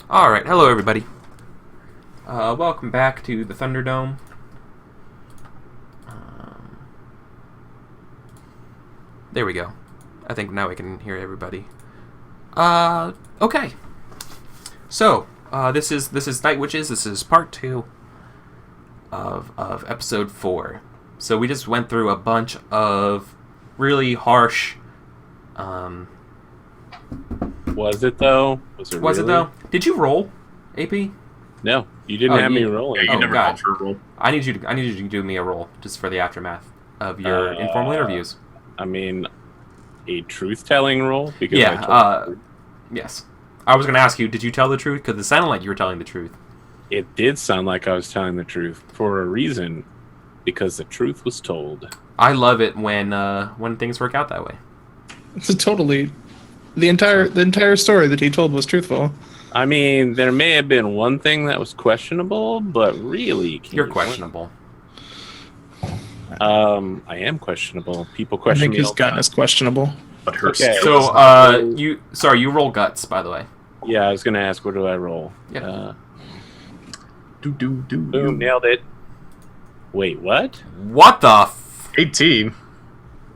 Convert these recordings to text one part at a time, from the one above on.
Alright, hello everybody. Welcome back to the Thunderdome. There we go. I think now we can hear everybody. Okay. So, this is Night Witches. This is part 2 of episode 4. So we just went through a bunch of really harsh... Was it though? Was it really? Did you roll, AP? No, you didn't have me rolling. Yeah, you never God. called for a roll. I need you to do me a roll just for the aftermath of your informal interviews. I mean, a truth-telling roll? Because Yes. I was going to ask you, did you tell the truth? Because it sounded like you were telling the truth. it did sound like I was telling the truth for a reason, because the truth was told. I love it when things work out that way. It's totally the entire story that he told was truthful. I mean, there may have been one thing that was questionable, but really... You're questionable. I am questionable. People I question think me his all the gun time. is questionable. But her Okay. So, you roll guts, by the way. Yeah, I was going to ask, what do I roll? Yep. Boom, nailed it. Wait, what? What the 18.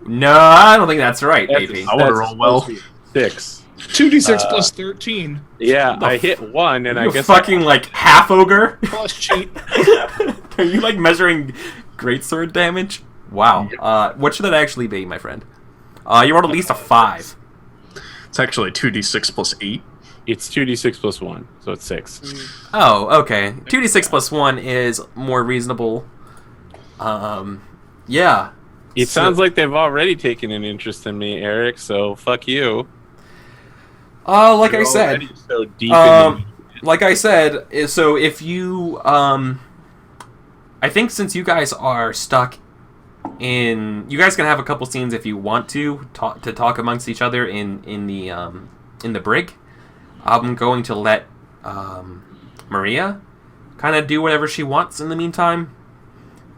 No, I don't think that's right, That's AP. I wanna roll well. 6. 2d6 plus 13 Yeah, I hit 1, and I You guess... fucking, like, half ogre? plus cheat. Are you, like, measuring greatsword damage? Wow. What should that actually be, my friend? You rolled at least a 5. It's actually 2d6 plus 8. It's 2d6 plus 1, so it's 6. Oh, okay. 2d6 plus 1 is more reasonable. Yeah. It sounds like they've already taken an interest in me, Eric, so fuck you. Like You're I said, already so deep into like I said, so if you, I think since you guys are stuck in, you guys can have a couple scenes if you want to talk amongst each other in the brig. I'm going to let Maria kind of do whatever she wants in the meantime,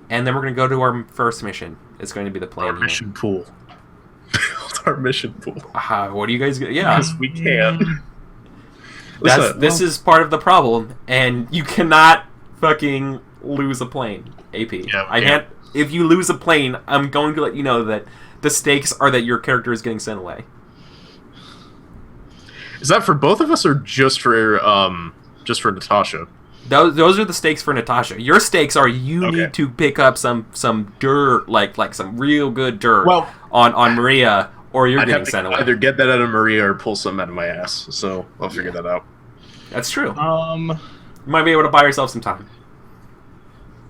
and then we're going to go to our first mission. It's going to be the plan. Our mission pool. Build our mission pool. What do you guys? Yeah, Yes, we can. this is part of the problem, and you cannot fucking lose a plane, AP. Yeah, I can't. If you lose a plane, I'm going to let you know that the stakes are that your character is getting sent away. Is that for both of us or just for Natasha? Those are the stakes for Natasha. Your stakes are you Okay. need to pick up some dirt, like some real good dirt Well, on Maria, or you're I'd getting have to sent away. either get that out of Maria or pull something out of my ass. So I'll figure that out. That's true. Um, You might be able to buy yourself some time.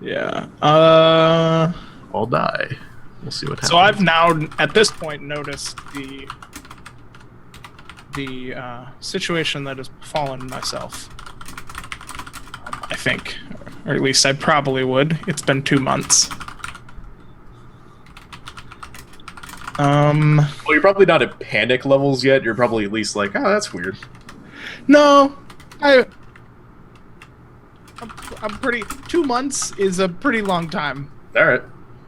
yeah. I'll die. We'll see what happens. So I've now, at this point, noticed the situation that has befallen myself. I think, or at least I probably would. It's been 2 months. Well, you're probably not at panic levels yet. You're probably at least like, oh, that's weird. No, I'm pretty. 2 months is a pretty long time. All right.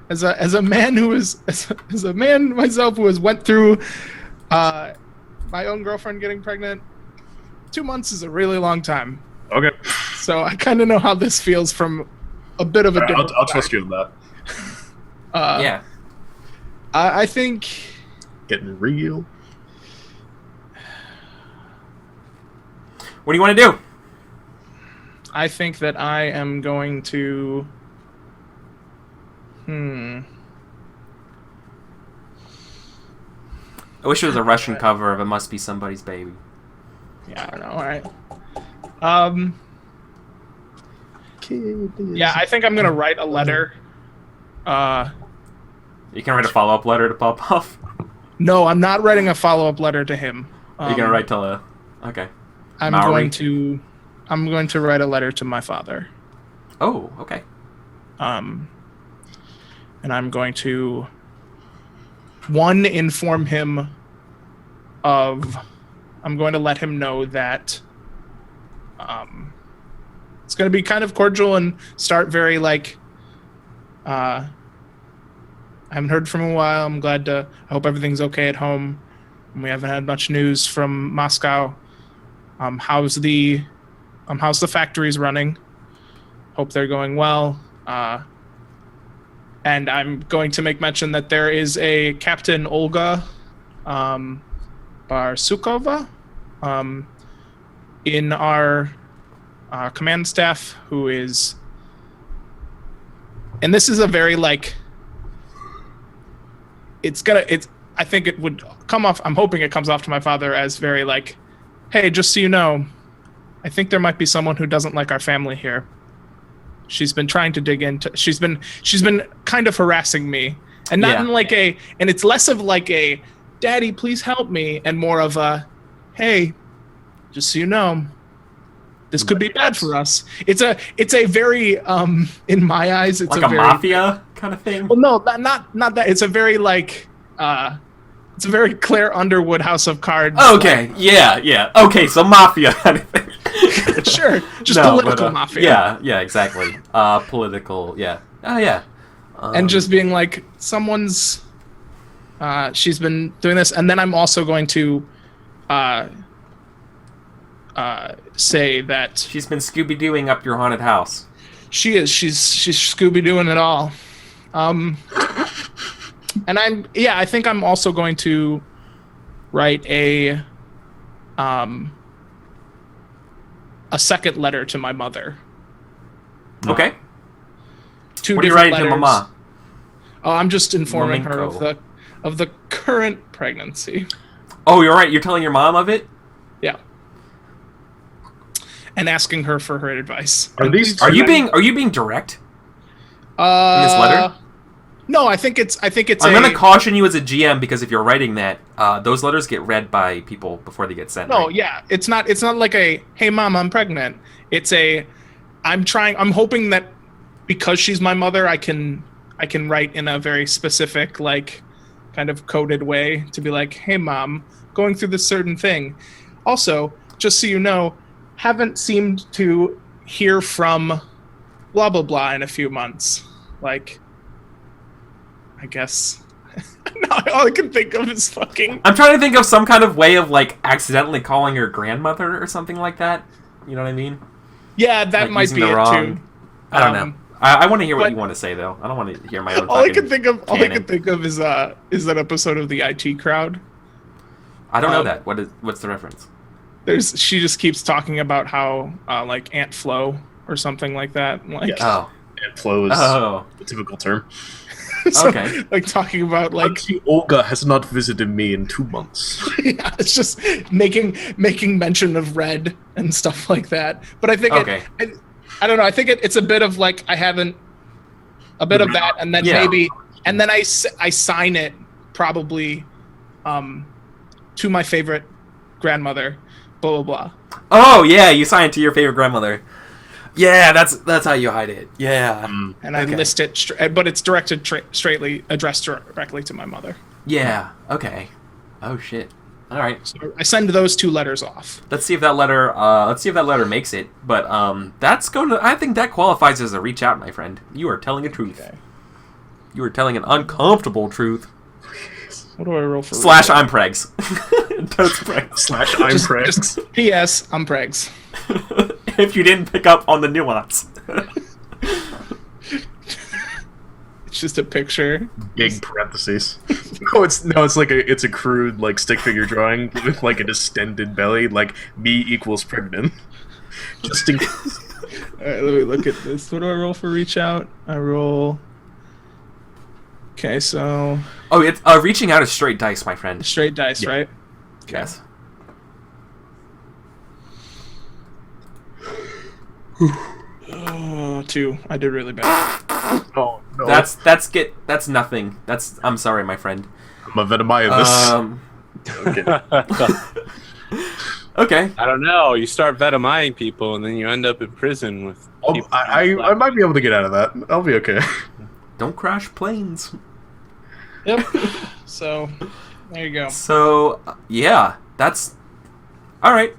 As a man who is as a man myself who has went through my own girlfriend getting pregnant, 2 months is a really long time. Okay. So I kind of know how this feels from a bit of a different. I'll trust you on that. Yeah. I think Getting real. What do you want to do? I think that I am going to. I wish it was a Russian cover of "It Must Be Somebody's Baby." Yeah, I don't know. All right. Yeah, I think I'm gonna write a letter. You can write a follow-up letter to pop off. No, I'm not writing a follow-up letter to him. You're gonna write to okay. I'm Maori? going to write a letter to my father. Oh, okay. And I'm going to inform him of. I'm going to let him know that. It's going to be kind of cordial and start very like. I haven't heard from him in a while. I'm glad to. I hope everything's okay at home. We haven't had much news from Moscow. How's the how's the factories running? Hope they're going well. And I'm going to make mention that there is a Captain Olga Barsukova in our command staff who is, and this is a very like, I think it would come off, I'm hoping it comes off to my father as very like, hey, just so you know, I think there might be someone who doesn't like our family here. She's been trying to dig into, she's been kind of harassing me, and not in like and it's less of like a, Daddy, please help me, and more of a, hey, just so you know, this could be bad for us. It's a very, in my eyes, it's like a a very, mafia kind of thing. well, no, not that. It's a very like, it's a very Claire Underwood House of Cards. Okay, yeah. Okay, so mafia kind of thing. Sure, just No, political but, mafia. Yeah, exactly. Political, yeah. Oh, yeah. And just being like, someone's, she's been doing this, and then I'm also going to, say that She's been Scooby-Dooing up your haunted house. she is. She's Scooby-Dooing it all. And I think I'm also going to write a second letter to my mother. Okay. Two What are you different writing to letters. Mama? Oh, I'm just informing her Flamenco. of the current pregnancy. Oh, you're right. You're telling your mom of it? Yeah. And asking her for her advice. Are these? Are you being direct in this letter? No, I think it's. I'm going to caution you as a GM, because if you're writing that, those letters get read by people before they get sent. No, right? yeah, it's not like a, hey mom, I'm pregnant. It's a, I'm hoping that because she's my mother, I can write in a very specific, like, kind of coded way to be like, hey mom, going through this certain thing. Also, just so you know, haven't seemed to hear from blah blah blah in a few months. Like, I guess. No, all I can think of is fucking. I'm trying to think of some kind of way of, like, accidentally calling her grandmother or something like that. You know what I mean? Yeah, that Like, might using be the it wrong- too. I don't know. I want to hear what but- you want to say, though. I don't want to hear my own All I fucking can think of canon. is that episode of the IT Crowd. I don't know that. What's the reference? She just keeps talking about how like Aunt Flo or something like that. Like, Yes. Oh. And flow is Oh. a typical term. so, Okay. like talking about like Auntie Olga has not visited me in 2 months. yeah, it's just making mention of Red and stuff like that. But I think Okay. I don't know. I think it's a bit of like I haven't a bit of that, and then Yeah. maybe and then I sign it probably to my favorite grandmother. Blah blah blah. Oh, yeah, you sign it to your favorite grandmother. Yeah, that's how you hide it. Yeah. And I list it, but it's directed straightly, addressed directly to my mother. Yeah. Okay. Oh shit. All right. So I send those 2 letters off. Let's see if that letter. Makes it. But that's going to. I think that qualifies as a reach out, my friend. You are telling a truth. Okay. You are telling an uncomfortable truth. What do I roll for? / I'm pregs. Totes pregs. / I'm Prex. Just P.S. I'm pregs. If you didn't pick up on the nuance. It's just a picture. Big parentheses. It's like it's a crude like stick figure drawing with like a distended belly, like me equals pregnant. Just in case. All right, let me look at this. What do I roll for reach out? I roll. Okay, so Oh, it's reaching out is straight dice, my friend. straight dice, Yeah. right? Yes. Oh, 2. I did really bad. Oh no. That's nothing. I'm sorry, my friend. I'm a Venomia Okay. Okay. I don't know. You start venomying people, and then you end up in prison with. people I might be able to get out of that. I'll be okay. Don't crash planes. Yep. So there you go. So yeah, that's all right.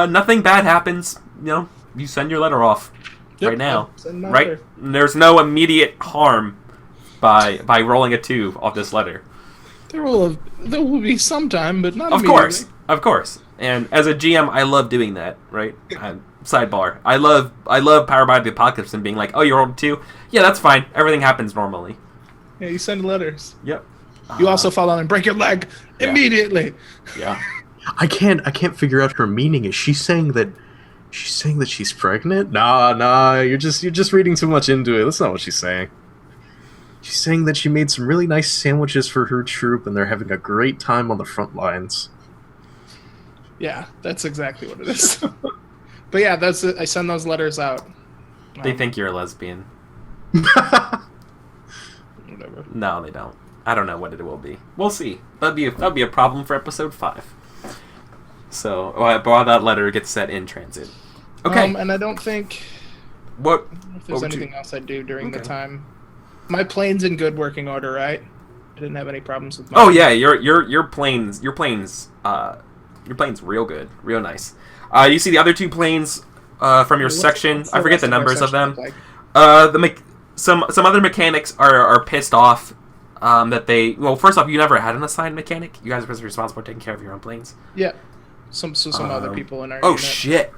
Nothing bad happens. You know, you send your letter off Yep, right now. I'll send my Right? letter. There's no immediate harm by rolling a 2 off this letter. There will be some time, but not Of immediately. course. And as a GM, I love doing that. Right? sidebar. I love Powered by the Apocalypse and being like, oh, you're old too? Yeah, that's fine. Everything happens normally. Yeah, you send letters. Yep. You also fall down and break your leg immediately. Yeah. I can't figure out her meaning. Is she saying that she's pregnant? Nah, you're just reading too much into it. That's not what she's saying. She's saying that she made some really nice sandwiches for her troop and they're having a great time on the front lines. Yeah, that's exactly what it is. But yeah, that's it. I send those letters out. They think you're a lesbian. Whatever. No, they don't. I don't know what it will be. We'll see. That'll be a problem for episode 5. So while that letter gets set in transit. Okay. And I don't think What? if there's what would anything you- else I do during the Okay. time. My plane's in good working order, right? I didn't have any problems with my Oh yeah, your plane's real good, real nice. You see the other 2 planes from your section. What's I forget rest the of our numbers of section them. look like? Some other mechanics are pissed off that they. Well, first off, you never had an assigned mechanic. You guys were responsible for taking care of your own planes. Yeah. Some other people in our Oh unit. shit!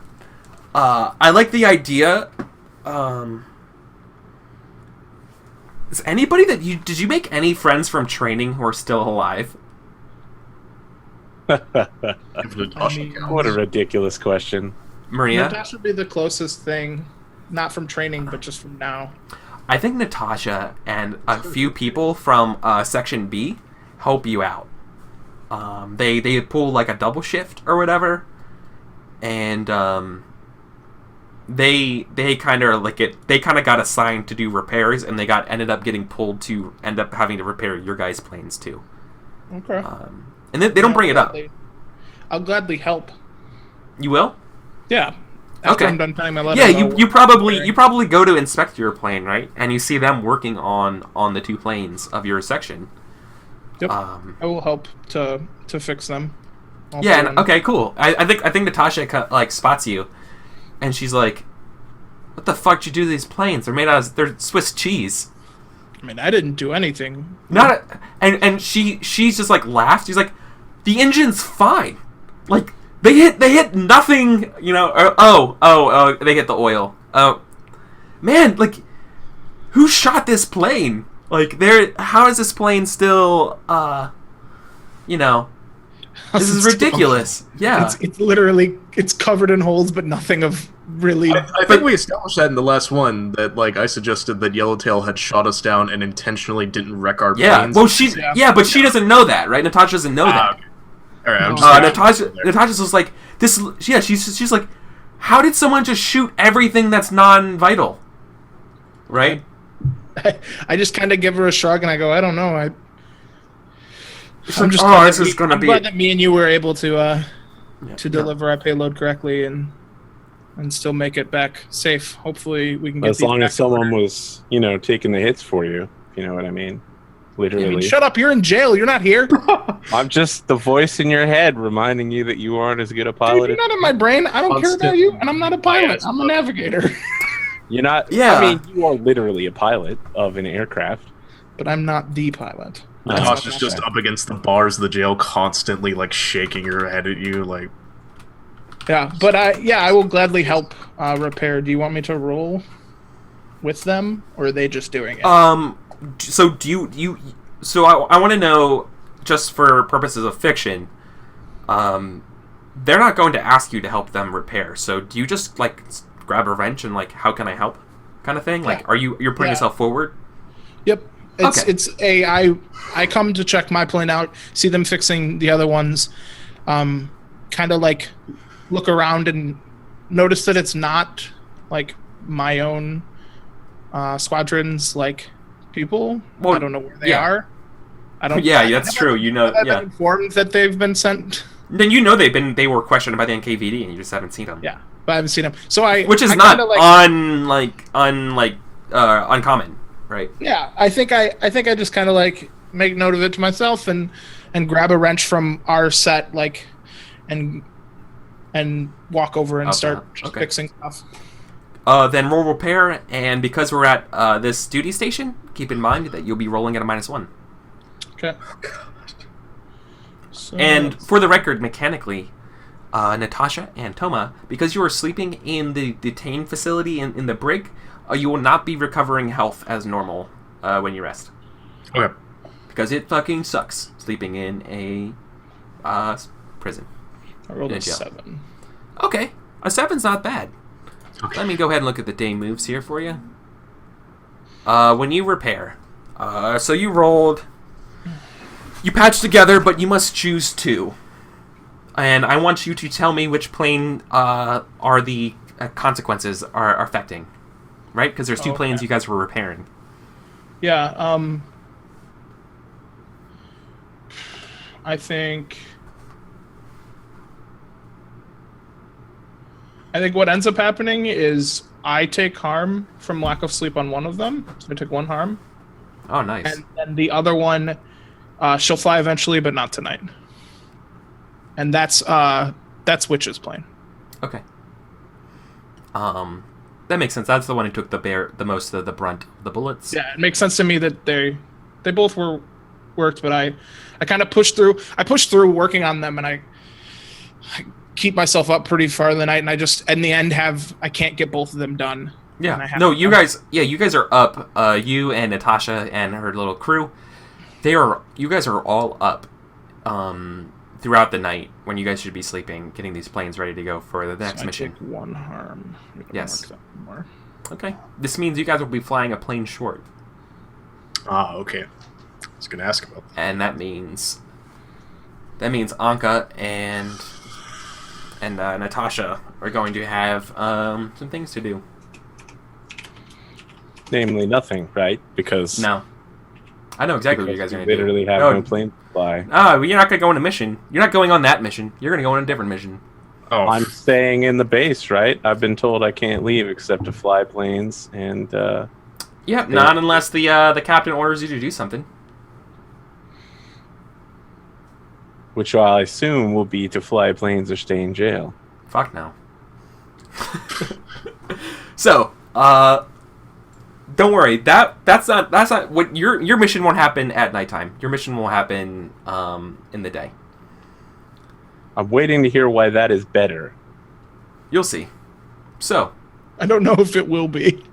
I like the idea. Is anybody did you make any friends from training who are still alive? If Natasha I mean, counts. What a ridiculous question. Maria? Natasha would be the closest thing, not from training, but just from now. I think Natasha and a few people from Section B help you out. They pull like a double shift or whatever, and they kind of got assigned to do repairs, and they ended up getting pulled to end up having to repair your guys' planes too. Okay. And they don't bring it up. I'll gladly help. You will? Yeah. After Okay. I'm done typing my letter. Yeah, you probably go to inspect your plane, right? And you see them working on the 2 planes of your section. Yep. I will help to fix them. All Yeah, for and, one. okay, cool. I think Natasha like spots you, and she's like, "What the fuck did you do to these planes? They're Swiss cheese." I mean, I didn't do anything. And she's just like laughed. She's like, "The engine's fine. Like they hit nothing. You know? They hit the oil. Oh, man, like who shot this plane? Like how is this plane still? You know." This is ridiculous. Yeah. It's literally covered in holes, but nothing of really. I think we established that in the last one, that like I suggested that Yellowtail had shot us down and intentionally didn't wreck our Yeah. planes. Well, but she doesn't know that, right? Natasha doesn't know that. Okay. All right, I'm just Natasha's just like this. Yeah, she's like, how did someone just shoot everything that's non-vital? Right? I just kind of give her a shrug and I go, I don't know. I'm like, just oh, glad this that is gonna be- glad that me and you were able to Yeah. deliver our payload correctly and still make it back safe. Hopefully, we can get As these long back as someone ordered. was, taking the hits for you. You know what I mean? I Literally. mean, shut up! You're in jail. You're not here. I'm just the voice in your head reminding you that you aren't as good a Dude, pilot. you're not in my brain. I don't care about you, and I'm not a pilot. I'm a navigator. You're not. Yeah. I mean, you are literally a pilot of an aircraft. But I'm not the pilot. Natasha's just up against the bars of the jail, constantly like shaking her head at you, like. Yeah, but I will gladly help repair. Do you want me to roll with them, or are they just doing it? So do you? So I want to know, just for purposes of fiction, they're not going to ask you to help them repair. So do you just like grab a wrench and like, how can I help, kind of thing? Like, you're putting Yeah. yourself forward? Yep. Okay. I come to check my plane out, see them fixing the other ones, kind of like look around and notice that it's not like my own squadron's like people. Well, I don't know where they yeah. are. I don't. Yeah, I that's haven't- true. You know, I've yeah. been informed that they've been sent. Then they were questioned by the NKVD and you just haven't seen them. Yeah, but I haven't seen them. So Which is I not kinda, uncommon, right? Yeah, I think I just kind of like make note of it to myself and grab a wrench from our set like and walk over and Okay, start just okay. fixing stuff. Then roll repair, and because we're at this duty station, keep in mind that you'll be rolling at a -1. Okay. So And for the record, mechanically, Natasha and Toma, because you are sleeping in the detain facility in the brig, you will not be recovering health as normal when you rest. Okay. Because it fucking sucks sleeping in a prison. I rolled In a jail. 7. Okay, a 7's not bad. Okay. Let me go ahead and look at the day moves here for you. When you repair, so you rolled. You patched together, but you must choose 2. And I want you to tell me which plane are the consequences are affecting. Right? Because there's 2 planes you guys were repairing. Yeah, I think what ends up happening is I take harm from lack of sleep on one of them. So I took 1 harm. Oh, nice. And then the other one, she'll fly eventually, but not tonight. And that's Witch's plane. Okay. That makes sense. That's the one who took the most of the brunt of the bullets. Yeah, it makes sense to me that they both worked, but I kind of pushed through. I pushed through working on them, and I keep myself up pretty far in the night, and I just in the end I can't get both of them done. Yeah. No, you guys are up. You and Natasha and her little crew. You guys are all up throughout the night when you guys should be sleeping, getting these planes ready to go for the next mission. I take 1 harm. Yes. Mark that more. Okay. This means you guys will be flying a plane short. Ah, okay. I was gonna ask about that. And that means Anka and Natasha are going to have some things to do. Namely, nothing, right? Because No. I know exactly what you guys are going to do. literally have no plane to fly. Oh, you're not going to go on a mission. You're not going on that mission. You're going to go on a different mission. Oh, I'm staying in the base, right? I've been told I can't leave except to fly planes, and Yep, not unless the captain orders you to do something. which I assume will be to fly planes or stay in jail. Fuck no. So, don't worry. That's not what your mission won't happen at nighttime. Your mission will happen in the day. I'm waiting to hear why that is better. You'll see. So, I don't know if it will be.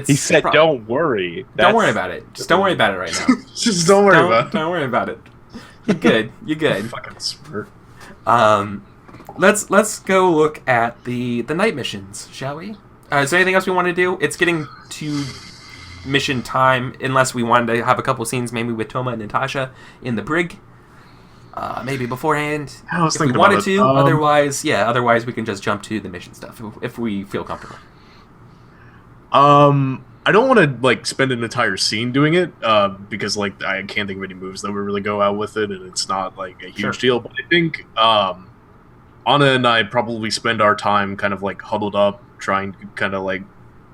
He said, "Don't worry. Don't worry about it. Just don't worry about it right now. just don't worry about it. Don't worry about it. You're good. You're good. Fucking spurt. Let's go look at the night missions, shall we? Is there anything else we want to do? It's getting to mission time, unless we wanted to have a couple scenes, maybe with Toma and Natasha in the brig. Maybe beforehand, I was if we thinking wanted about it. to. Otherwise we can just jump to the mission stuff if we feel comfortable. I don't want to like spend an entire scene doing it because like I can't think of any moves that would really go out with it, and it's not like a huge deal. But I think Anna and I probably spend our time kind of like huddled up, trying to kind of like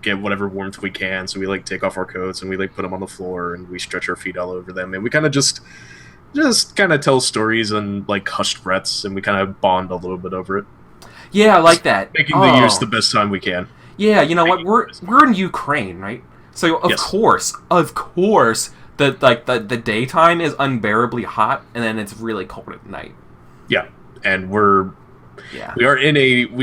get whatever warmth we can. So we like take off our coats and we like put them on the floor and we stretch our feet all over them, and we kind of just kind of tell stories and like hushed breaths, and we kind of bond a little bit over it. Yeah, I like that. Making the use the best time we can. Yeah, you know what? We're in Ukraine, right? So of course, the daytime is unbearably hot, and then it's really cold at night. Yeah, and we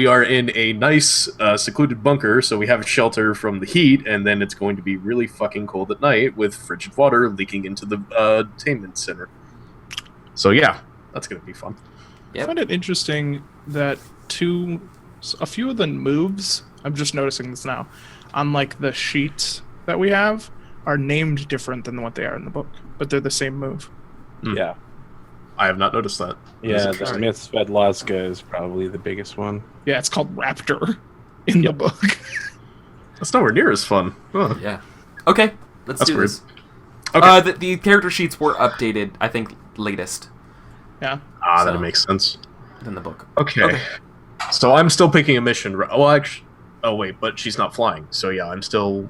are in a nice secluded bunker, so we have shelter from the heat, and then it's going to be really fucking cold at night with frigid water leaking into the entertainment center. So yeah, that's gonna be fun. Yep. I find it interesting that a few of the moves, I'm just noticing this now, on like the sheets that we have are named different than what they are in the book, but they're the same move. Yeah. I have not noticed that. Yeah, the Myth Svedlazka is probably the biggest one. Yeah, it's called Raptor in the book. That's nowhere near as fun. Huh. Yeah. Okay, let's do weird. this. Okay. The character sheets were updated, I think, latest Yeah. That makes sense. than the book. Okay. So I'm still picking a mission. Well, actually, oh wait, but she's not flying. So yeah, I'm still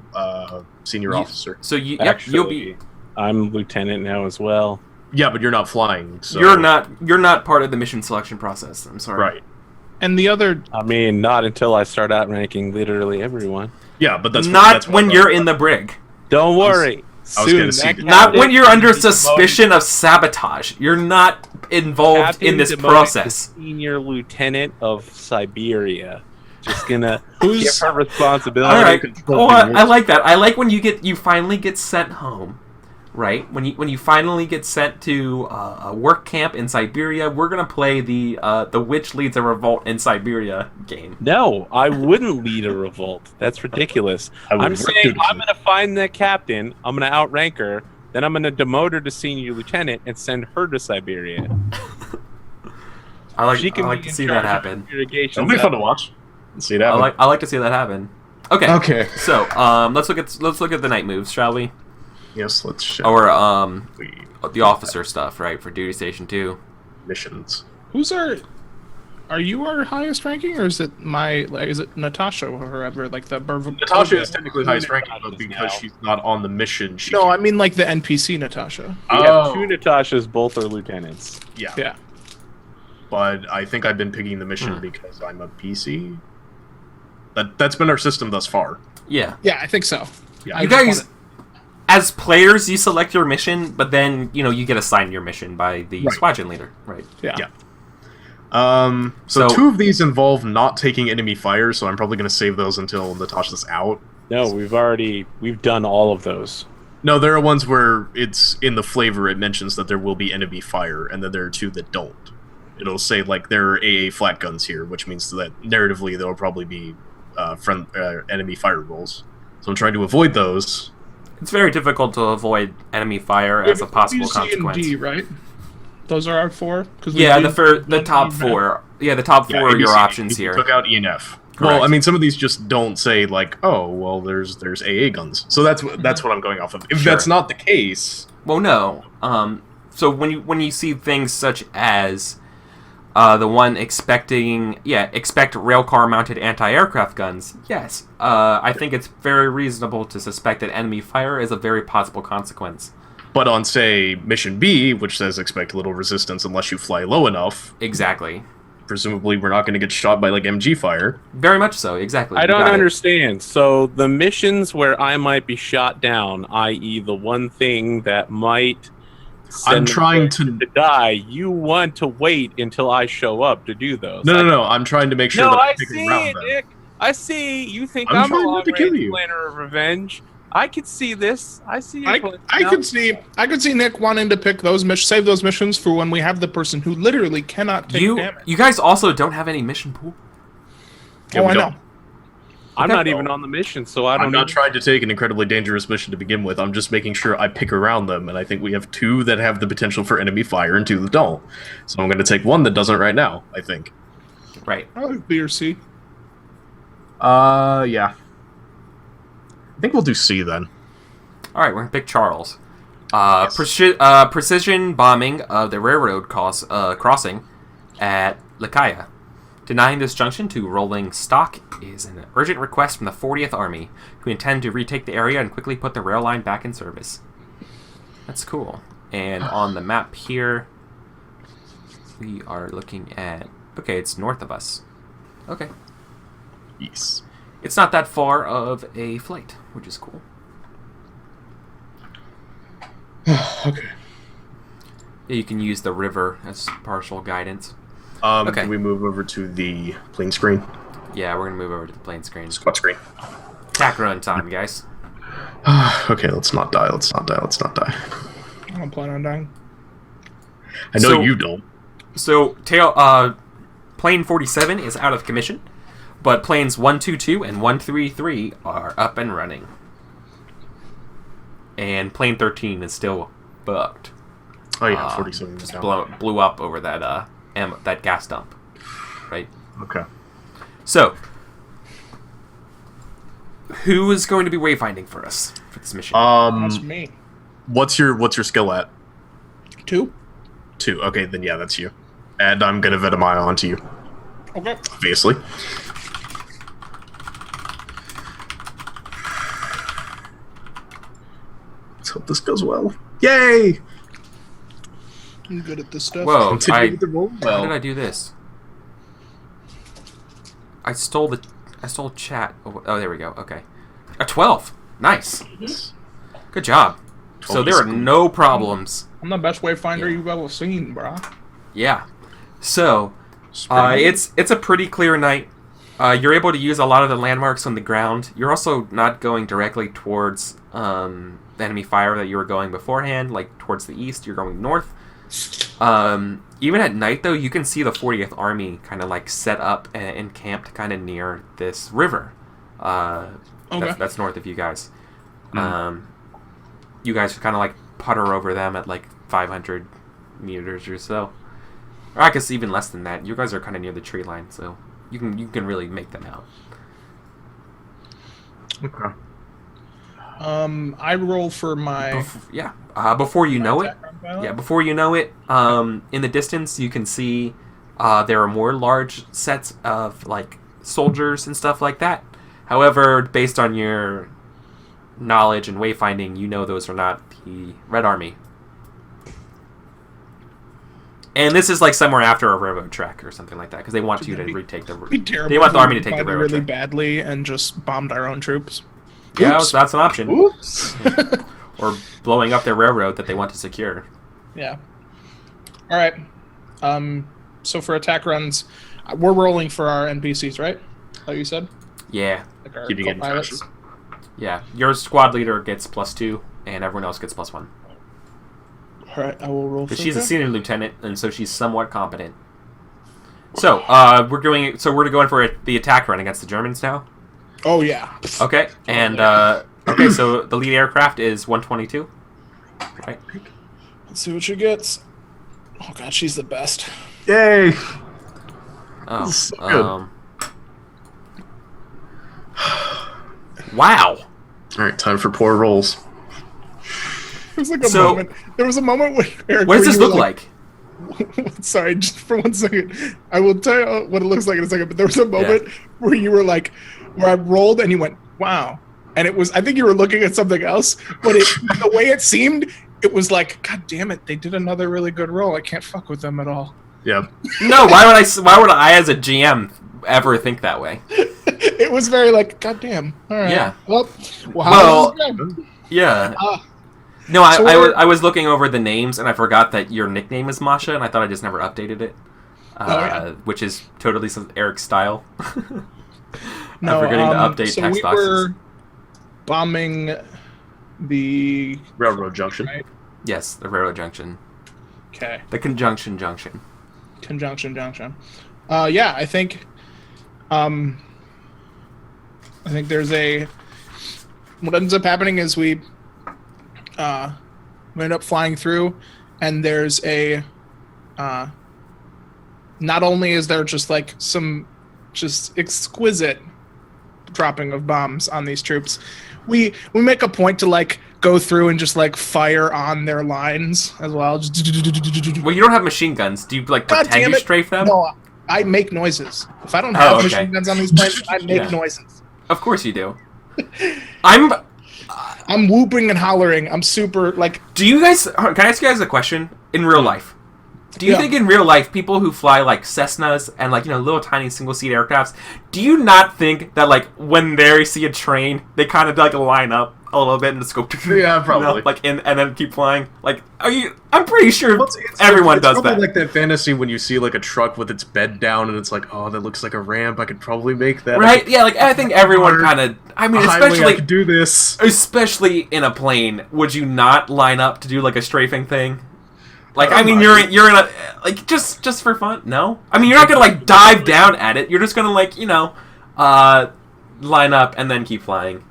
senior officer. So you'll Actually, be. I'm lieutenant now as well. Yeah, but you're not flying. So. You're not part of the mission selection process. I'm sorry. Right. And the other, I mean, not until I start outranking literally everyone. Yeah, but that's Not that's when you're in the brig. Don't worry. I was gonna see that. Not when you're under suspicion of sabotage. You're not involved in this process. Senior lieutenant of Siberia. Just gonna give her responsibility. All right. Oh, I like that. I like when you finally get sent home, right? When you finally get sent to a work camp in Siberia, we're gonna play the Witch Leads a Revolt in Siberia game. No, I wouldn't lead a revolt. That's ridiculous. I'm saying I'm gonna find that captain. I'm gonna outrank her. Then I'm gonna demote her to senior lieutenant and send her to Siberia. I like to see that happen. It'll be fun to watch. See that? I like to see that happen. Okay. Okay. So let's look at the night moves, shall we? Yes, let's show. Or the officer stuff, right? For duty station 2. Missions. Are you our highest ranking, or is it is it Natasha or whoever? Like the Natasha is technically highest ranking, but because she's not on the mission, she. No, I mean like the NPC Natasha. We have 2 Natashas, both are lieutenants. Yeah. Yeah. But I think I've been picking the mission because I'm a PC. That's been our system thus far. Yeah. Yeah, I think so. Yeah. You guys, as players, you select your mission, but then you get assigned your mission by the squadron leader, right? Yeah. So 2 of these involve not taking enemy fire, so I'm probably going to save those until Natasha's out. No, we've done all of those. No, there are ones where it's in the flavor. It mentions that there will be enemy fire, and then there are 2 that don't. It'll say like there are AA flat guns here, which means that narratively there will probably be enemy fire rolls. So I'm trying to avoid those. It's very difficult to avoid enemy fire as a possible consequence. C and D, right? Those are our 4. The top 4. Yeah, the top 4 are your options here. Took out E and F. Well, I mean, some of these just don't say like, oh, well, there's AA guns. So that's what I'm going off of. If that's not the case, well, no. So when you see things such as the one expect railcar mounted anti-aircraft guns, yes, I think it's very reasonable to suspect that enemy fire is a very possible consequence. But on, say, Mission B, which says expect little resistance unless you fly low enough... Exactly. Presumably we're not going to get shot by, like, MG fire. Very much so, exactly. I don't understand. So the missions where I might be shot down, i.e. the one thing that might I'm trying to die, you want to wait until I show up to do those. No. I'm trying to make sure that I pick around them. Nick. I see. You think I'm a long-range planner of revenge. I could see this. I see. I could see Nick wanting to pick save those missions for when we have the person who literally cannot take damage. You guys also don't have any mission pool. Yeah, I know. I'm not even on the mission, so I'm not trying to take an incredibly dangerous mission to begin with. I'm just making sure I pick around them, and I think we have 2 that have the potential for enemy fire and 2 that don't. So I'm going to take one that doesn't right now, I think. Right. I like B or C. Yeah. I think we'll do C then. All right, we're gonna pick Charles. Yes. Precision bombing of the railroad crossing at Lakaya. Denying this junction to rolling stock is an urgent request from the 40th Army, who intend to retake the area and quickly put the rail line back in service. That's cool. And on the map here, we are looking at... Okay, it's north of us. Okay. Yes. It's not that far of a flight, which is cool. Okay. Yeah, you can use the river as partial guidance. Okay. Can we move over to the plane screen? Yeah, we're going to move over to the plane screen. Squad screen. Attack run time, guys. Okay, let's not die. I don't plan on dying. I know you don't. So, plane 47 is out of commission. But planes 122 and 133 are up and running. And plane 13 is still bugged. Oh yeah, 47 just blew up over that that gas dump. Right? Okay. So, who is going to be wayfinding for us for this mission? That's me. What's your skill at? 2. 2. Okay, then yeah, that's you. And I'm gonna Vetemaya onto you. Okay. Obviously. Let's hope this goes well. Yay! I'm good at this stuff. Whoa, Continue with the roll. How did I do this? I stole chat. Oh, there we go. Okay. A 12. Nice. Yes. Good job. So there are no problems. I'm the best wayfinder you've ever seen, bro. Yeah. So, it's a pretty clear night. You're able to use a lot of the landmarks on the ground. You're also not going directly towards the enemy fire that you were going beforehand, like towards the east. You're going north. Even at night, though, you can see the 40th Army kind of like set up and encamped kind of near this river. That's north of you guys. You guys kind of like putter over them at like 500 meters or so. Or I guess even less than that. You guys are kind of near the tree line, so you can really make them out. Okay. I roll for my before you know it. Yeah, before you know it, in the distance you can see there are more large sets of like soldiers and stuff like that. However, based on your knowledge and wayfinding, you know those are not the Red Army. And this is like somewhere after a railroad track or something like that, because they want you to retake the. They want the army to take the railroad really track badly and just bombed our own troops. Yeah, that's an option. Oops. Or blowing up their railroad that they want to secure. Yeah. All right. So for attack runs, we're rolling for our NPCs, right? Like you said. Yeah. Like our Keep you getting co-pilots. traction. Yeah. Your squad leader gets +2, and everyone else gets +1. All right, I will roll. For She's a that. senior lieutenant, and so she's somewhat competent. So we're going for the attack run against the Germans now. Oh yeah. Okay, and okay, so the lead aircraft is 122. Right. Let's see what she gets. Oh god, she's the best. Yay! Oh. This is so good. Wow. All right, time for poor rolls. There was a moment when Eric. What does this look like? Sorry, just for 1 second. I will tell you what it looks like in a second. But there was a moment where you were like, where I rolled and you went, "Wow!" And it was, I think you were looking at something else, but the way it seemed, it was like, "God damn it! They did another really good roll. I can't fuck with them at all." Yeah. No, why would I as a GM ever think that way? It was very like, "God damn!" All right. Yeah. Well, Yeah. No, I was looking over the names and I forgot that your nickname is Masha, and I thought I just never updated it, which is totally Eric's style. No, I'm forgetting to update so text we boxes. were bombing the Railroad junction. Right? Yes, the railroad junction. Okay. The conjunction junction. Conjunction junction. Yeah, I think there's what ends up happening is we end up flying through, and there's not only is there just like some just exquisite dropping of bombs on these troops, we make a point to like go through and just like fire on their lines as well. Well, you don't have machine guns. Do you like pretend you strafe them? No, I make noises. If I don't have machine guns on these planes, I make noises. Of course you do. I'm whooping and hollering. I'm super like. Do you guys? Can I ask you guys a question? In real life, do you think in real life people who fly like Cessnas and like little tiny single-seat aircrafts, do you not think that like when they see a train, they kind of like line up a little bit and just go? Yeah, probably. And then keep flying. Like, I'm pretty sure everyone does that. It's like that fantasy when you see like a truck with its bed down and it's like, oh, that looks like a ramp. I could probably make that. Right? Yeah. Like I think everyone kind of. I mean, I could do this. Especially in a plane, would you not line up to do like a strafing thing? Like, I mean, you're in a like just for fun. No, I mean you're not gonna like dive down at it. You're just gonna like line up and then keep flying.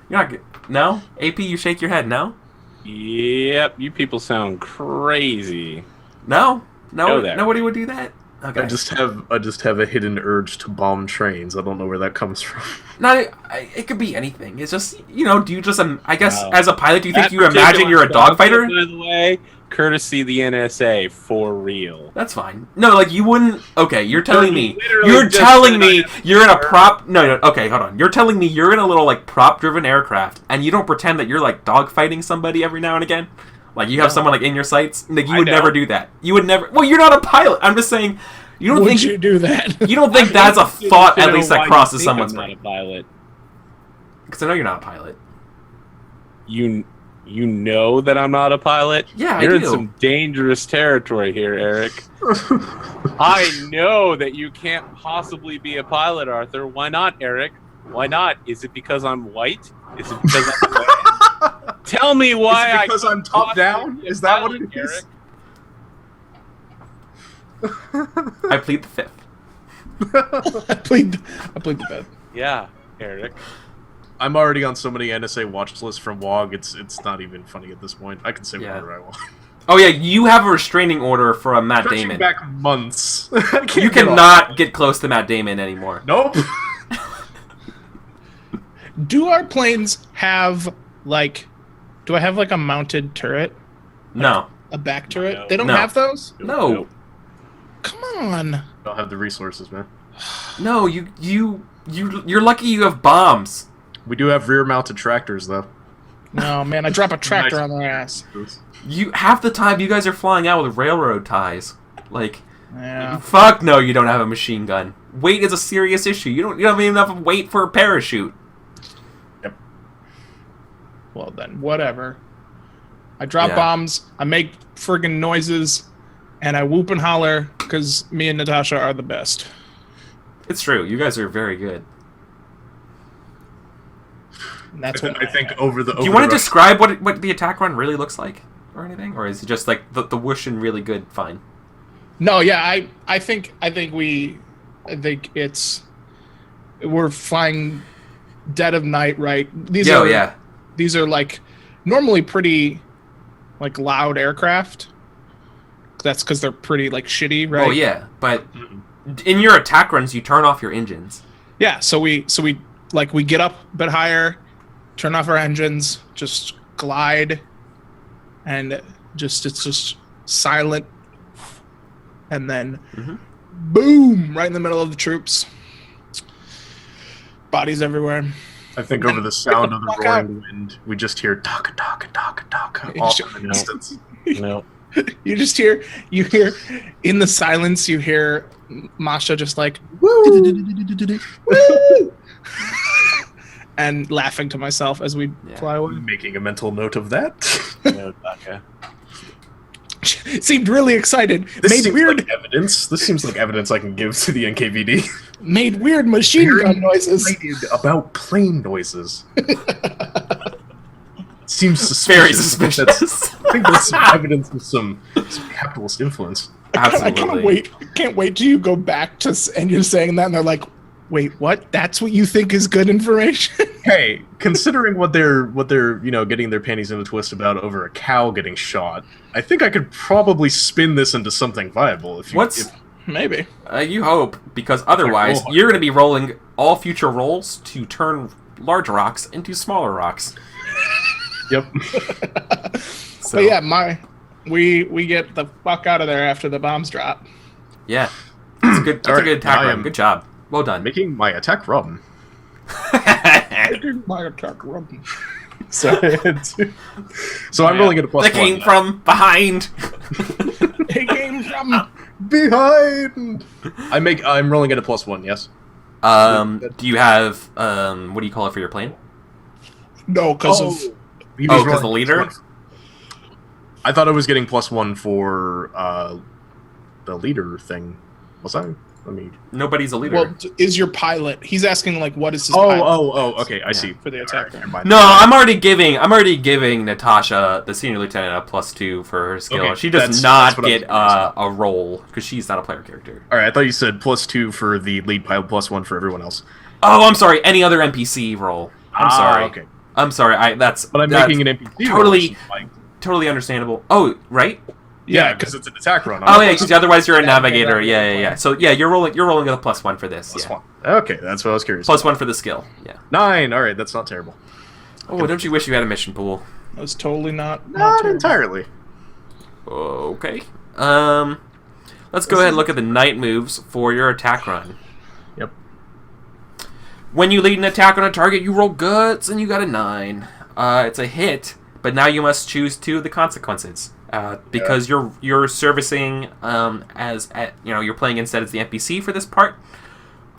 You're not. No, AP, you shake your head. No. Yep, you people sound crazy. No, nobody would do that. Okay. I just have a hidden urge to bomb trains. I don't know where that comes from. No, it could be anything. It's just do you just I guess No. as a pilot, do you think you imagine you're a dogfighter? By the way, courtesy the NSA for real. That's fine. No, like you wouldn't. Okay, you're telling me. Literally You're just telling me said you're in a prop. No. Okay, hold on. You're telling me you're in a little like prop-driven aircraft, and you don't pretend that you're like dogfighting somebody every now and again. Like you have someone like in your sights. Like you would never do that. You would never. Well, you're not a pilot. I'm just saying. You don't think you do that? You don't think that's a thought at least that crosses someone's mind. mind? Pilot. Because I know you're not a pilot. You know that I'm not a pilot? Yeah, You're I in do. some dangerous territory here, Eric. I know that you can't possibly be a pilot, Arthur. Why not, Eric? Why not? Is it because I'm white? Is it because I'm black? Tell me why. Is it because I'm top down? Is that what it is? I plead the fifth. I plead the fifth. Yeah, Eric. I'm already on so many NSA watch lists from WOG, it's not even funny at this point. I can say whatever I want. Oh yeah, you have a restraining order for Matt Stretching Damon. back months. You cannot get close to Matt Damon anymore. Nope. Do our planes have, like... Do I have, like, a mounted turret? No. A back turret? No. They don't No. have those? No. Come on. Don't have the resources, man. No, you're lucky you have bombs. We do have rear-mounted tractors, though. No, man, I drop a tractor on their ass. You half the time you guys are flying out with railroad ties. Like, Yeah. fuck no, you don't have a machine gun. Weight is a serious issue. You don't have enough weight for a parachute. Well, then, whatever. I drop Yeah. bombs, I make friggin' noises, and I whoop and holler because me and Natasha are the best. It's true. You guys are very good. And that's what I think over the... Do you want to describe what the attack run really looks like, or anything, or is it just like the whoosh and really good fine? No, yeah, I think it's we're flying dead of night, right? These are like normally pretty like loud aircraft. That's because they're pretty like shitty, right? Oh yeah, but in your attack runs, you turn off your engines. Yeah, so we get up a bit higher, turn off our engines, just glide, and it's just silent, and then boom, right in the middle of the troops. Bodies everywhere. I think over the sound of the roaring wind, we just hear taka taka taka taka all in the distance. No. You hear in the silence, you hear Masha just like woo, woo, and laughing to myself as we fly away. Making a mental note of that. No, Taka. Seemed really excited. This seems like evidence. This seems like evidence I can give to the NKVD. Made weird machine gun noises. About plane noises. Seems suspicious. Very suspicious. I think that's some evidence of some capitalist influence. Absolutely. I can't wait till you go back to and you're saying that, and they're like, "Wait, what? That's what you think is good information?" Hey, considering what they're getting their panties in a twist about over a cow getting shot, I think I could probably spin this into something viable. Maybe. You hope, because otherwise you're going to be rolling all future rolls to turn large rocks into smaller rocks. Yep. So, But yeah, we get the fuck out of there after the bombs drop. Yeah. That's a good attack run. Good job. Well done. Making my attack run. My attack run. Sorry. So I'm rolling at a plus That one. came from behind. It came from behind. I'm rolling at a plus one. Yes. Do you have what do you call it for your plane? no, because of because the leader. I thought I was getting plus one for the leader thing. Was I? Nobody's a leader. well, is your pilot? He's asking like, what is his pilot Okay, I see. for the attack run? No, I'm already giving Natasha, the senior lieutenant, a +2 for her skill. Okay, she does that's not what I was get gonna a roll because she's not a player character. All right, I thought you said +2 for the lead pilot, +1 for everyone else. Oh, I'm sorry. Any other NPC roll? I'm sorry. Okay. I'm sorry. But I'm making an NPC totally, roll, totally understandable. Oh, right. Yeah, because it's an attack run. Oh yeah, because otherwise you're a navigator. Yeah. So yeah, you're rolling with a +1 for this. Plus Yeah. one. Okay, that's what I was curious. +1 for the skill. Yeah. 9. All right, that's not terrible. Oh, don't you wish you had a mission pool? That's totally not Not terrible. entirely. Okay. Let's go ahead and look at the night moves for your attack run. Yep. When you lead an attack on a target, you roll guts, and you got a 9. It's a hit, but now you must choose 2 of the consequences. Because you're servicing you're playing instead as the NPC for this part.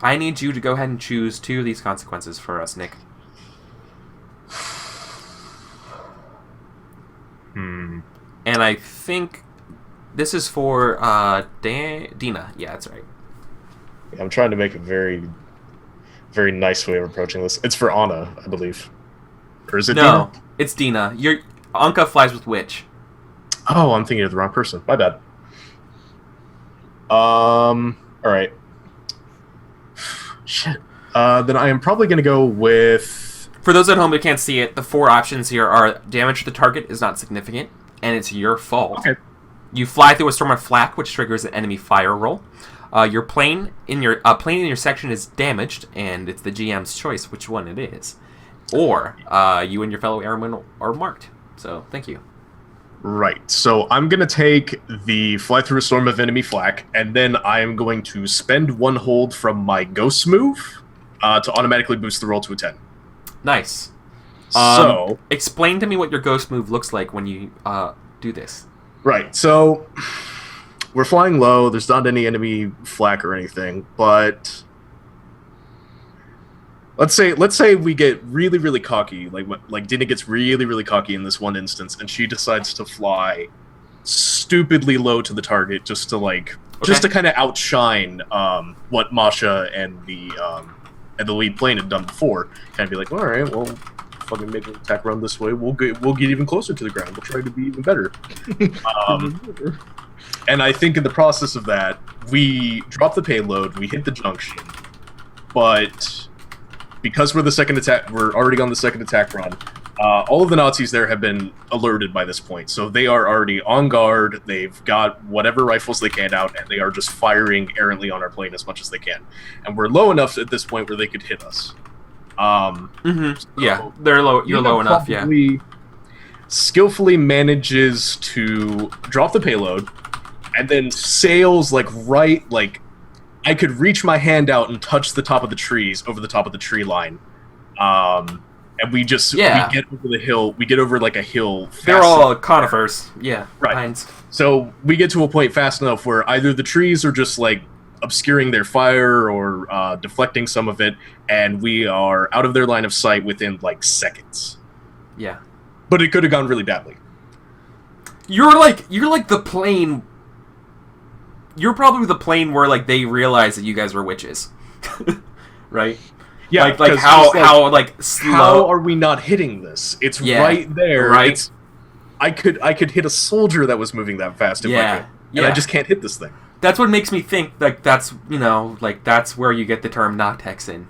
I need you to go ahead and choose 2 of these consequences for us, Nick. Hmm. And I think this is for Dina. Yeah, that's right. I'm trying to make a very, very nice way of approaching this. It's for Anna, I believe. Or is it No, Dina? it's Dina. Anka flies with Witch. Oh, I'm thinking of the wrong person. My bad. All right. Shit. Then I am probably going to go with... For those at home who can't see it, the 4 options here are damage to the target is not significant, and it's your fault. Okay. You fly through a storm of flak, which triggers an enemy fire roll. Your plane in your section is damaged, and it's the GM's choice which one it is. Or you and your fellow airmen are marked. So, thank you. Right. So I'm going to take the fly through a storm of enemy flak, and then I am going to spend 1 hold from my ghost move to automatically boost the roll to a 10. Nice. So... explain to me what your ghost move looks like when you do this. Right. So... we're flying low. There's not any enemy flak or anything, but let's say we get really, really cocky. Like Dina gets really, really cocky in this one instance, and she decides to fly stupidly low to the target just to kind of outshine what Masha and the lead plane had done before. Kind of be like, all right, well, fucking make an attack run this way. We'll get even closer to the ground. We'll try to be even better. And I think in the process of that, we drop the payload, we hit the junction, but because we're already on the second attack run, all of the Nazis there have been alerted by this point, so they are already on guard, they've got whatever rifles they can out, and they are just firing errantly on our plane as much as they can. And we're low enough at this point where they could hit us. Yeah, they're low. You're low enough, yeah. Skillfully manages to drop the payload, and then sails I could reach my hand out and touch the top of the trees over the top of the tree line. And we get over the hill. We get over like a hill. They're all conifers. Yeah. Right. Pines. So we get to a point fast enough where either the trees are just like obscuring their fire or deflecting some of it, and we are out of their line of sight within like seconds. Yeah. But it could have gone really badly. You're like the plane. You're probably the plane where like they realized that you guys were witches, right? Yeah, like how slow. How are we not hitting this? It's right there. Right. I could hit a soldier that was moving that fast if I could, and I just can't hit this thing. That's what makes me think like that's that's where you get the term not Texan.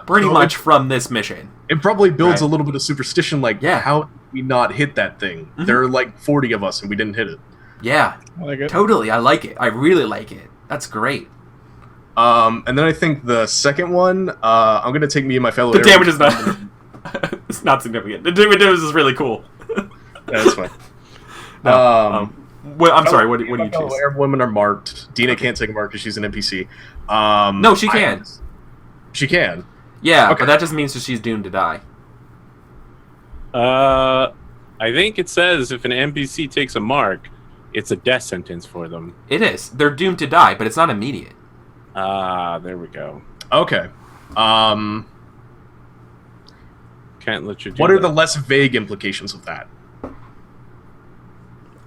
Pretty much from this mission. It probably builds a little bit of superstition. How did we not hit that thing? Mm-hmm. There are like 40 of us and we didn't hit it. Yeah, I like it. Totally. I like it. I really like it. That's great. And then I think the second one, I'm gonna take me and my fellow. The damage is not. It's not significant. The damage is really cool. That's fine. I'm sorry. What do you choose? Airwomen are marked. Dina can't take a mark because she's an NPC. No, she can. She can. Yeah, Okay. but that just means that she's doomed to die. I think it says if an NPC takes a mark, it's a death sentence for them. It is. They're doomed to die, but it's not immediate. There we go. Okay. Can't let you do What that. are the less vague implications of that?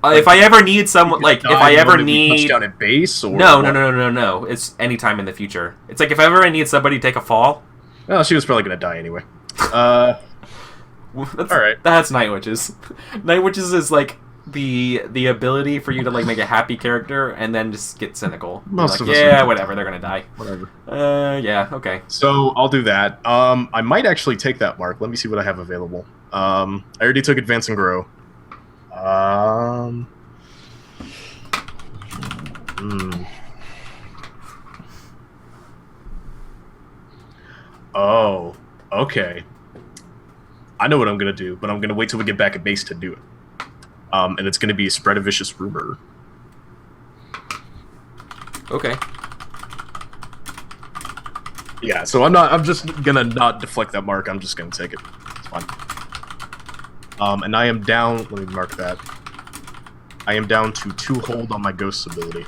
If I ever need someone, if I ever need touchdown at base, or no. It's anytime in the future. It's like if ever I need somebody to take a fall. Well, she was probably gonna die anyway. All right. That's Night Witches. Night Witches is like the ability for you to like make a happy character and then just get cynical. Most of us whatever, they're gonna die. Whatever. Yeah, okay. So I'll do that. I might actually take that mark. Let me see what I have available. I already took Advance and Grow. Oh, okay. I know what I'm gonna do, but I'm gonna wait till we get back at base to do it. And it's gonna be Spread a Vicious Rumor. Okay. Yeah, so I'm just gonna not deflect that mark. I'm just gonna take it. It's fine. And I am down. Let me mark that. I am down to 2 hold on my Ghost ability.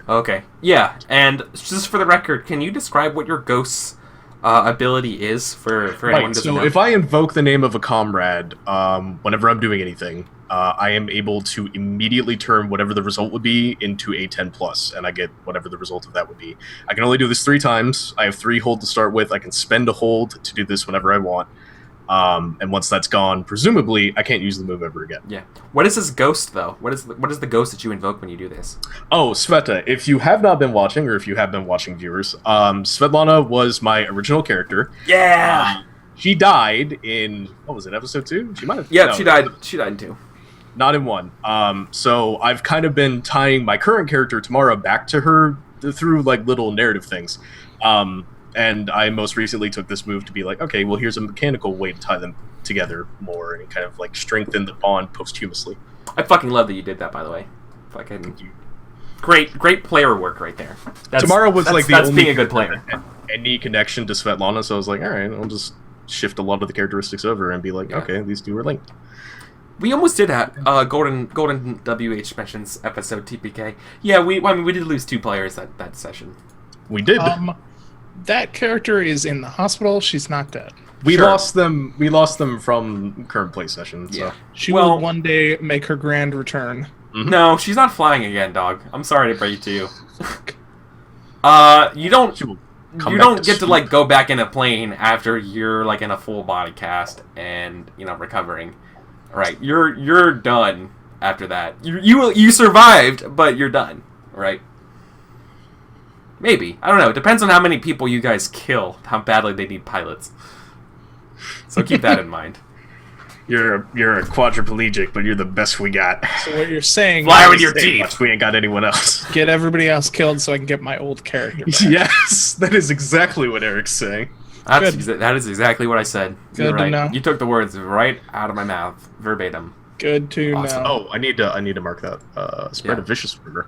Okay. Yeah, and just for the record, can you describe what your ghosts ability is for anyone who Right, doesn't so know? if I invoke the name of a comrade, whenever I'm doing anything, I am able to immediately turn whatever the result would be into a 10+, and I get whatever the result of that would be. I can only do this 3 times. I have 3 hold to start with. I can spend a hold to do this whenever I want. And once that's gone, presumably, I can't use the move ever again. Yeah. What is this ghost, though? What is the ghost that you invoke when you do this? Oh, Sveta, if you have not been watching, or if you have been watching, viewers, Svetlana was my original character. Yeah! She died in, what was it, episode 2? She might have. Yep, no, she died. She died in 2. Not in 1. So I've kind of been tying my current character, Tamara, back to her through, like, little narrative things. And I most recently took this move to be like, okay, well, here's a mechanical way to tie them together more and kind of, like, strengthen the bond posthumously. I fucking love that you did that, by the way. Fucking great player work right there. Tamara was like the that's only being a good player. Any connection to Svetlana, so I was like, all right, I'll just shift a lot of the characteristics over and be like, Yeah. okay, these two are linked. We almost did that. Golden WH mentions episode TPK. Yeah, we did lose 2 players that session. We did. That character is in the hospital. She's not dead. We Sure. lost them. We lost them from current play session. So. Yeah. She Well- will one day make her grand return. No, she's not flying again, dog. I'm sorry to break it to you. You don't She will come you back don't get to swoop. like go back in a plane after you're like in a full body cast and recovering. Right. You're done after that. You survived, but you're done, right? Maybe. I don't know. It depends on how many people you guys kill, how badly they need pilots. So keep that in mind. You're a quadriplegic, but you're the best we got. So what you're saying Fly is with your Say teeth. much, we ain't got anyone else. get everybody else killed so I can get my old character back. Yes, that is exactly what Eric's saying. That is exactly what I said. Good You're to right. know. You took the words right out of my mouth, verbatim. Good to Awesome. know. Oh, I need to mark that. Spread Yeah. a vicious rumor.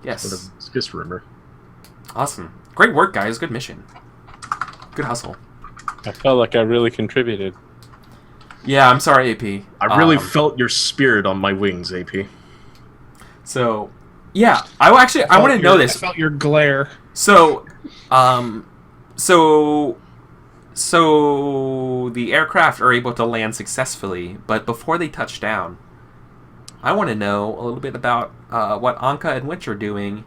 Yes. Spread a vicious rumor. Awesome. Great work, guys. Good mission. Good hustle. I felt like I really contributed. Yeah, I'm sorry, AP. I really felt your spirit on my wings, AP. So, yeah, I want to know I this. felt your glare. So the aircraft are able to land successfully, but before they touch down, I want to know a little bit about what Anka and Witch are doing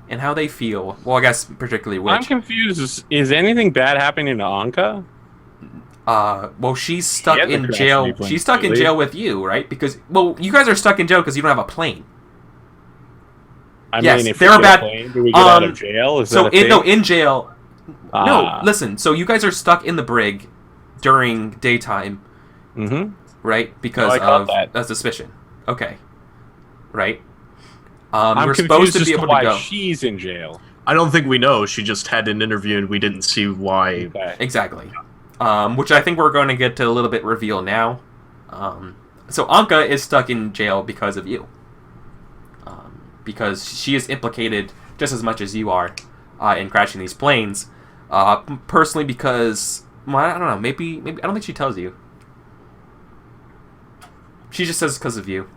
and how they feel. Well, I guess particularly Witch. I'm confused. Is anything bad happening to Anka? Well, she's stuck She hasn't in crashed jail. any planes She's stuck in lately. jail with you, right? Because, well, you guys are stuck in jail because you don't have a plane. I Yes, mean, if they're we get bad- a plane, do we get out of jail? Is So that a thing? in jail. No, Ah. listen. So you guys are stuck in the brig during daytime, Mm-hmm. right? Because I caught of that. a suspicion. Okay. Right. I'm We're confused supposed to as be able why to go. she's in jail. I don't think we know. She just had an interview and we didn't see why. Okay. Exactly. Which I think we're going to get to a little bit reveal now. So Anka is stuck in jail because of you. Because she is implicated just as much as you are in crashing these planes. Personally, because well, I don't know. Maybe I don't think she tells you. She just says because of you.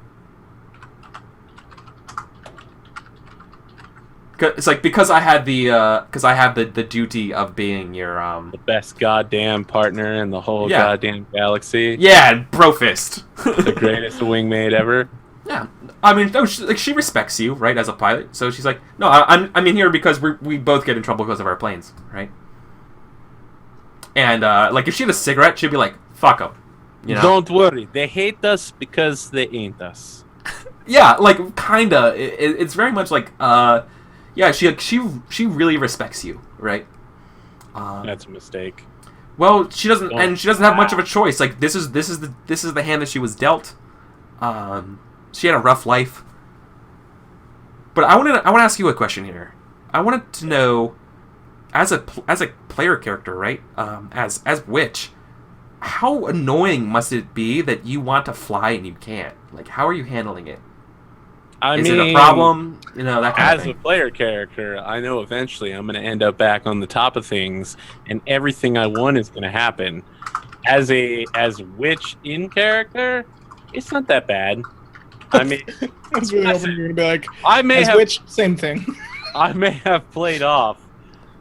It's like because I had the duty of being your The best goddamn partner in the whole Yeah. goddamn galaxy. yeah, bro fist. The greatest wingmate ever. Yeah, I mean, no, she respects you, right, as a pilot. So she's like, no, I'm in here because we both get in trouble because of our planes, right? And like if she had a cigarette, she'd be like, fuck them, you know? Don't worry, they hate us because they ain't us. Yeah, like kinda. It's very much like yeah, she really respects you, right? That's a mistake. Well, she doesn't, Don't- and she doesn't have much of a choice. Like this is the hand that she was dealt. She had a rough life. But I want to ask you a question here. I wanted to know, as a player character, right? As Witch, how annoying must it be that you want to fly and you can't? Like, how are you handling it? Is it a problem? You know, that kind of As thing. a player character, I know eventually I'm going to end up back on the top of things, and everything I want is going to happen. As Witch in character, it's not that bad. I mean, I was really hoping you were gonna be like, I may as have Witch, same thing. I may have played off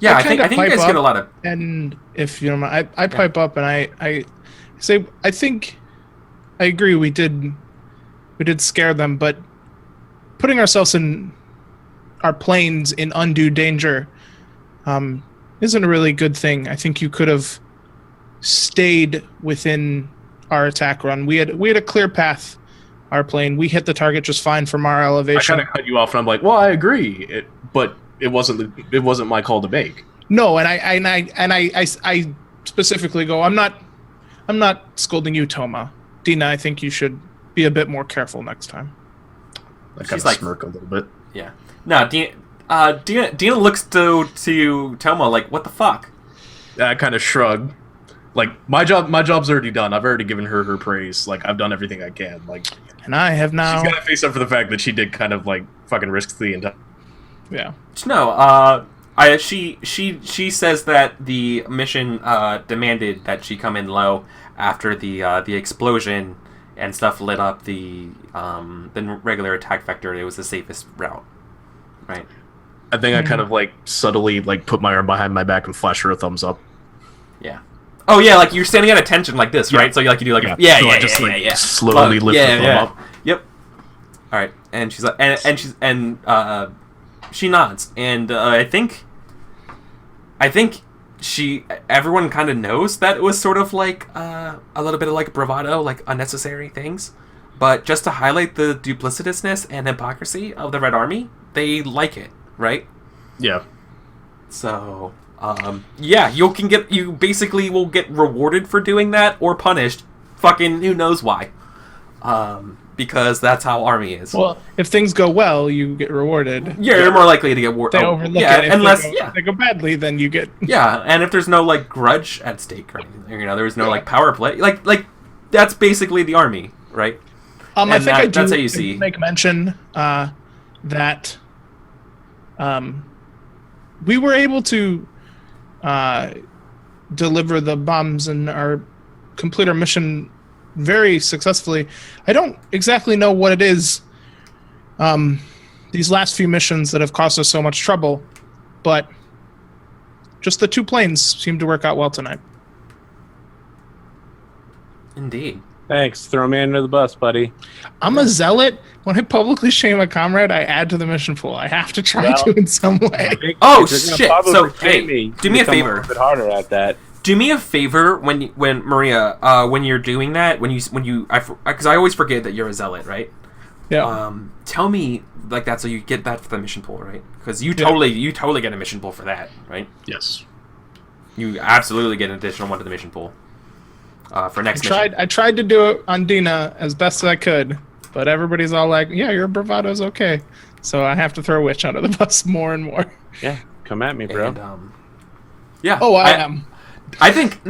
Yeah, I think you guys get a lot of. And if you don't mind, I pipe up and I say I think I agree. We did scare them, but putting ourselves in our planes in undue danger isn't a really good thing. I think you could have stayed within our attack run. We had a clear path. Our plane, we hit the target just fine from our elevation. I kind of cut you off, and I'm like, "Well, I agree, but it wasn't my call to make." No, and I specifically go, I'm not scolding you, Toma. Dina, I think you should be a bit more careful next time. I kind of smirk a little bit. Yeah. No, Dina looks to Toma like, what the fuck? I kind of shrug. Like, my job's already done. I've already given her praise. Like, I've done everything I can. Like, and I have now. She's got to face up for the fact that she did kind of, like, fucking risk the entire... Yeah. No, she says that the mission demanded that she come in low after the explosion and stuff lit up the regular attack vector. It was the safest route, right? I think I kind of, like, subtly, like, put my arm behind my back and flash her a thumbs up. Yeah. Oh yeah, like you're standing at attention like this, right? So you do like so I just slowly lift the thumb up. Yep. All right, and she's like, she nods, and I think everyone kind of knows that it was sort of like a little bit of like bravado, like unnecessary things, but just to highlight the duplicitousness and hypocrisy of the Red Army, they like it, right? Yeah. So. You basically will get rewarded for doing that or punished. Fucking who knows why. Because that's how Army is. Well, if things go well, you get rewarded. Yeah, you're more likely to get rewarded. They overlook it. If they go badly, then you get... Yeah, and if there's no, like, grudge at stake or anything, there's no, like, power play. Like that's basically the Army, right? I think that's how you see. Make mention that we were able to deliver the bombs and complete our mission very successfully. I don't exactly know what it is, these last few missions that have caused us so much trouble, but just the 2 planes seem to work out well tonight. Indeed. Thanks. Throw me under the bus, buddy. I'm a zealot. When I publicly shame a comrade, I add to the mission pool. I have to try to in some way. Oh shit! So hey, do me a favor. A bit harder at that. Do me a favor when Maria, when you're doing that, because I always forget that you're a zealot, right? Yeah. Tell me like that so you get that for the mission pool, right? Because you totally get a mission pool for that, right? Yes. You absolutely get an additional one to the mission pool. For next mission. I tried to do it on Dina as best as I could, but everybody's all like, "Yeah, your bravado's okay." So I have to throw Witch under the bus more and more. Yeah, come at me, bro. And, yeah. Oh, I am. I think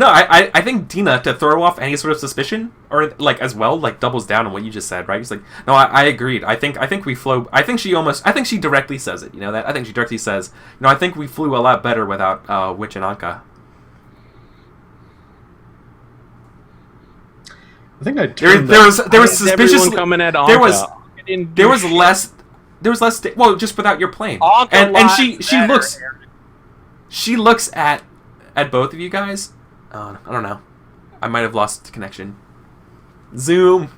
Dina, to throw off any sort of suspicion or like as well, like doubles down on what you just said, right? He's like, no, I agreed. I think we flew. I think she directly says it. You know that? I think she directly says, I think we flew a lot better without Witch and Anka. I think there was suspicious coming at Anka. There was less. Well, just without your plane. And she looks at both of you guys. I don't know. I might have lost connection. Zoom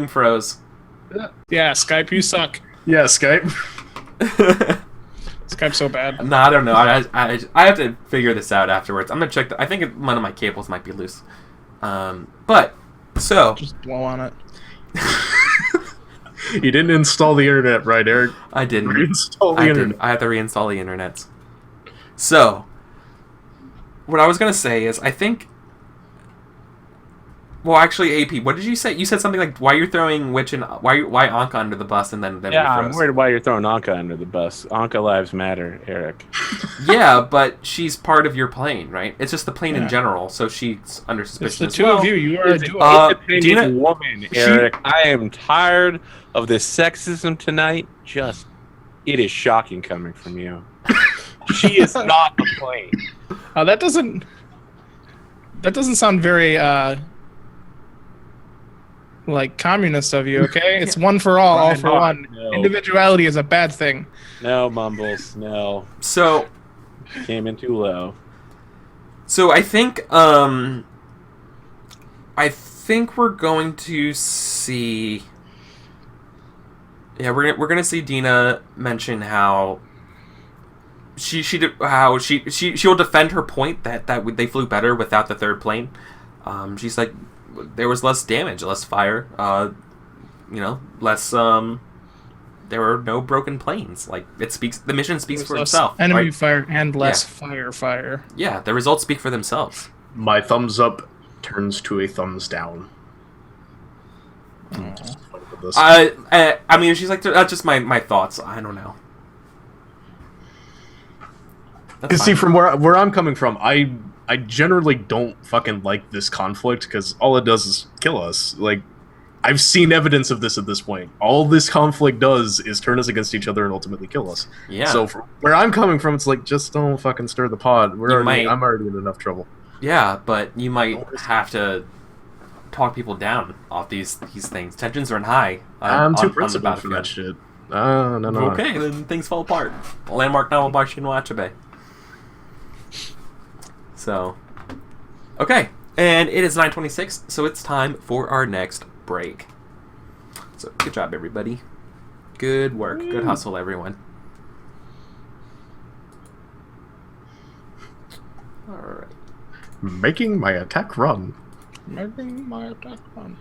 froze. Yeah, Skype, you suck. Yeah, Skype. Skype's so bad. No, I don't know. I have to figure this out afterwards. I'm gonna check. I think one of my cables might be loose. But so just blow on it. You didn't install the internet, right, Eric? I didn't. Reinstall the internet. I had to reinstall the internet. So, what I was gonna say is, I think. Well, actually, AP, what did you say? You said something like, "Why you're throwing Witch and why Anka under the bus?" And then yeah, I'm worried why you're throwing Anka under the bus. Anka lives matter, Eric. Yeah, but she's part of your plane, right? It's just the plane in general, so she's under suspicion. It's the two of you. You are a duo. Dina, woman, Eric. I am tired of this sexism tonight. It is shocking coming from you. She is not a plane. That doesn't sound very like communist of you, okay? It's one for all for one. No. individuality is a bad thing. No, Mumbles. No. So Came in too low. I think we're going to see. Yeah, we're gonna see Dina mention how she'll defend her point that they flew better without the third plane. She's like, there was less damage, less fire, less. There were no broken planes. Like the mission speaks for itself. Enemy right? fire and less fire. Yeah, the results speak for themselves. My thumbs up turns to a thumbs down. I mean, she's like, that's just my thoughts. I don't know. See, from where I'm coming from, I generally don't fucking like this conflict because all it does is kill us. Like, I've seen evidence of this at this point. All this conflict does is turn us against each other and ultimately kill us. Yeah. So from where I'm coming from, it's like, just don't fucking stir the pot. I'm already in enough trouble. Yeah, but you might have to talk people down off these things. Tensions are high. I'm too principled for that shit. No. Okay, then things fall apart. A landmark novel by Shinwa Achebe. So, okay, and it is 9:26, so it's time for our next break. So, good job, everybody. Good work. Good hustle, everyone. All right. Making my attack run. Making my attack run.